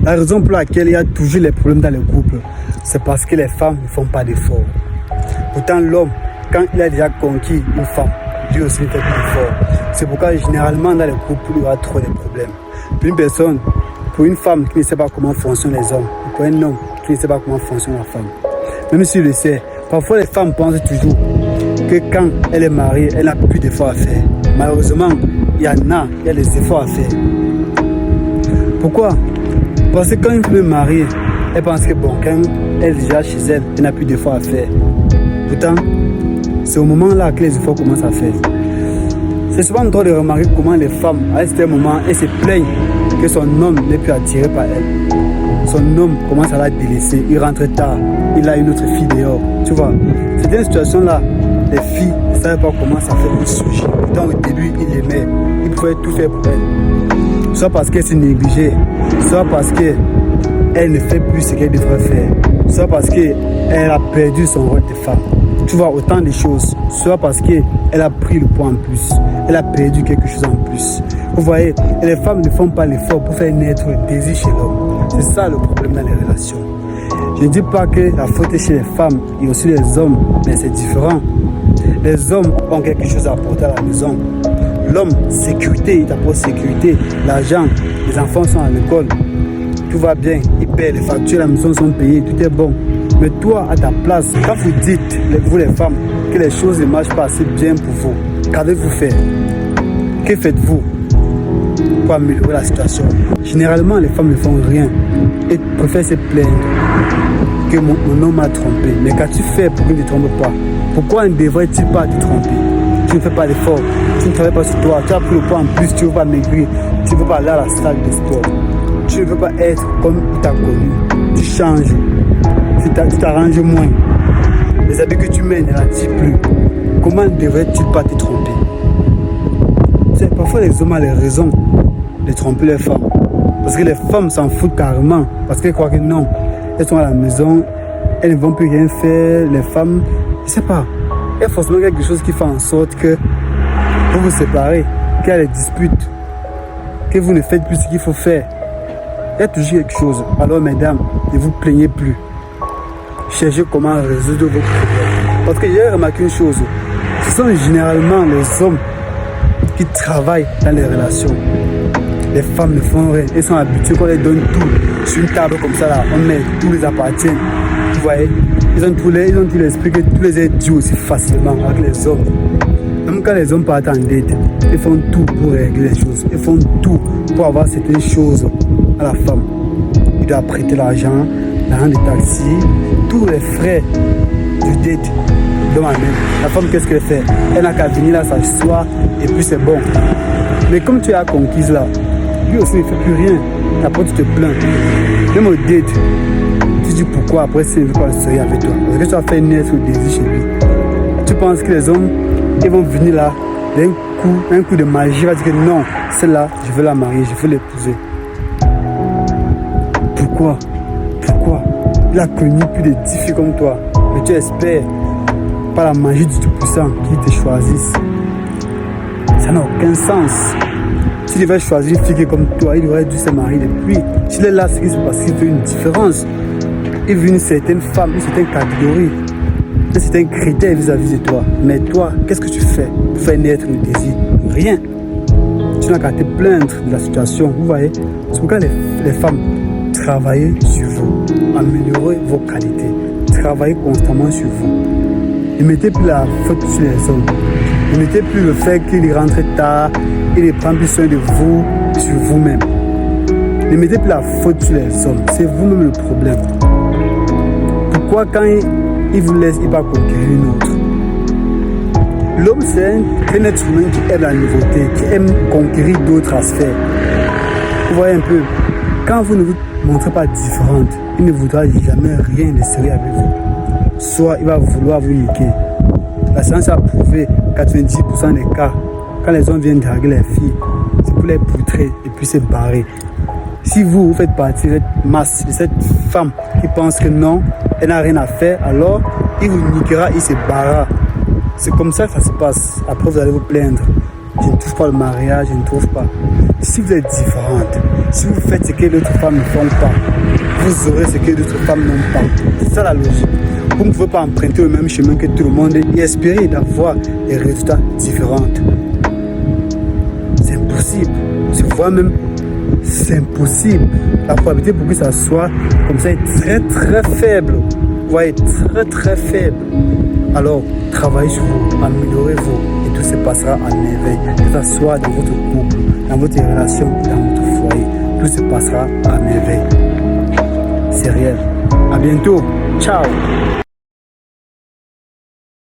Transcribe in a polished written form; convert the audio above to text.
La raison pour laquelle il y a toujours les problèmes dans les couples, c'est parce que les femmes ne font pas d'efforts. Pourtant, l'homme, quand il a déjà conquis une femme, lui aussi ne fait plus d'efforts. C'est pourquoi généralement dans les couples, il y aura trop de problèmes. Pour une femme qui ne sait pas comment fonctionnent les hommes, ou pour un homme qui ne sait pas comment fonctionne la femme. Même s'il le sait, parfois les femmes pensent toujours que quand elle est mariée, elle n'a plus d'efforts à faire. Malheureusement, il y a des efforts à faire. Pourquoi? Parce que quand une femme est mariée, elle pense que quand elle est déjà chez elle, elle n'a plus d'efforts à faire. Pourtant, c'est au moment là que les efforts commencent à faire. C'est souvent drôle de remarquer comment les femmes, à un certain moment, elles se plaignent que son homme n'est plus attiré par elle. Son homme commence à la délaisser, il rentre tard, il a une autre fille dehors. Tu vois, c'était une situation là, les filles ne savaient pas comment ça fait le sujet. Pourtant au début, il l'aimait, il pouvait tout faire pour elle. Soit parce qu'elle s'est négligée, soit parce qu'elle ne fait plus ce qu'elle devrait faire, soit parce qu'elle a perdu son rôle de femme. Tu vois, autant de choses, soit parce qu'elle a pris le poids en plus, elle a perdu quelque chose en plus. Vous voyez, et les femmes ne font pas l'effort pour faire naître le désir chez l'homme. C'est ça le problème dans les relations. Je ne dis pas que la faute est chez les femmes et aussi les hommes, mais c'est différent. Les hommes ont quelque chose à apporter à la maison. L'homme, sécurité, il t'apporte sécurité, l'argent, les enfants sont à l'école, tout va bien, il paie, les factures à la maison sont payées, tout est bon. Mais toi, à ta place, quand vous dites, vous les femmes, que les choses ne marchent pas assez bien pour vous, qu'avez-vous fait? Que faites-vous pour améliorer la situation? Généralement, les femmes ne font rien et préfèrent se plaindre que mon homme m'a trompé. Mais qu'as-tu fait pour qu'il ne te trompe pas? Pourquoi ne devrait-il pas te tromper? Tu ne fais pas d'effort, tu ne travailles pas sur toi, tu as pris le poids en plus, tu ne veux pas maigrir, tu ne veux pas aller à la salle de sport, tu ne veux pas être comme il t'a connu, tu changes. Tu t'arranges moins. Les habits que tu mets ne l'attirent plus. Comment ne devrais-tu pas te tromper? Parfois les hommes ont les raisons de tromper les femmes. Parce que les femmes s'en foutent carrément. Parce qu'elles croient que non. Elles sont à la maison, elles ne vont plus rien faire. Les femmes, je ne sais pas. Il y a forcément quelque chose qui fait en sorte que vous vous séparez, qu'il y a des disputes, que vous ne faites plus ce qu'il faut faire. Il y a toujours quelque chose. Alors mesdames, ne vous plaignez plus. Cherchez comment résoudre vos problèmes. Parce que j'ai remarqué une chose, ce sont généralement les hommes qui travaillent dans les relations. Les femmes ne font rien, elles sont habituées qu'on les donne tout. Sur une table comme ça, là, on met tout les appartient. Vous voyez, ils ont tout l'esprit que tout les est dû aussi facilement avec les hommes. Même quand les hommes partent en dette, ils font tout pour régler les choses. Ils font tout pour avoir certaines choses à la femme. Ils doivent prêter l'argent, l'argent de taxi, tous les frais du dette de ma mère. La femme, qu'est-ce qu'elle fait? Elle n'a qu'à venir là, s'asseoir et puis c'est bon. Mais comme tu as conquise là, lui aussi ne fait plus rien. Après tu te plains. Même au dette, tu dis pourquoi après s'il ne veut pas se avec toi. Parce que tu as fait naître le désir chez lui. Tu penses que les hommes, ils vont venir là, d'un coup de magie, ils vont dire que non, celle-là, je veux la marier, je veux l'épouser. Pourquoi? Il a connu plus de 10 filles comme toi. Mais tu espères, par la magie du Tout-Puissant, qu'il te choisisse. Ça n'a aucun sens. S'il devait choisir une fille comme toi, il aurait dû se marier depuis. S'il est là, c'est parce qu'il veut une différence. Il veut une certaine femme, une certaine catégorie, un certain critère vis-à-vis de toi. Mais toi, qu'est-ce que tu fais pour faire naître le désir? Rien. Tu n'as qu'à te plaindre de la situation. Vous voyez? C'est pourquoi les femmes, travaillez sur vous, améliorez vos qualités, travaillez constamment sur vous. Ne mettez plus la faute sur les hommes. Ne mettez plus le fait qu'il rentre tard, il ne prend plus soin de vous, sur vous-même. Ne mettez plus la faute sur les hommes, c'est vous-même le problème. Pourquoi quand il vous laisse, il va conquérir une autre? L'homme, c'est un être humain qui aime la nouveauté, qui aime conquérir d'autres aspects. Vous voyez un peu, quand vous ne vous montrez pas différente, il ne voudra jamais rien de sérieux avec vous. Soit il va vouloir vous niquer. La science a prouvé 90% des cas, quand les hommes viennent draguer les filles, c'est pour les poutrer et puis se barrer. Si vous faites partie de cette masse, de cette femme qui pense que non, elle n'a rien à faire, alors il vous niquera, il se barrera. C'est comme ça que ça se passe. Après, vous allez vous plaindre. je ne trouve pas le mariage, je ne trouve pas. Si vous êtes différente, si vous faites ce que d'autres femmes ne font pas, vous aurez ce que d'autres femmes n'ont pas. C'est ça la logique. Vous ne pouvez pas emprunter le même chemin que tout le monde et espérer d'avoir des résultats différents. C'est impossible. Je vois même, c'est impossible. La probabilité pour que ça soit comme ça est très très faible. Vous voyez, très très faible. Alors, travaillez sur vous, améliorez-vous et tout se passera à merveille. Que ce soit dans votre couple, dans votre relation, dans votre foyer, tout se passera à merveille. C'est réel. À bientôt. Ciao.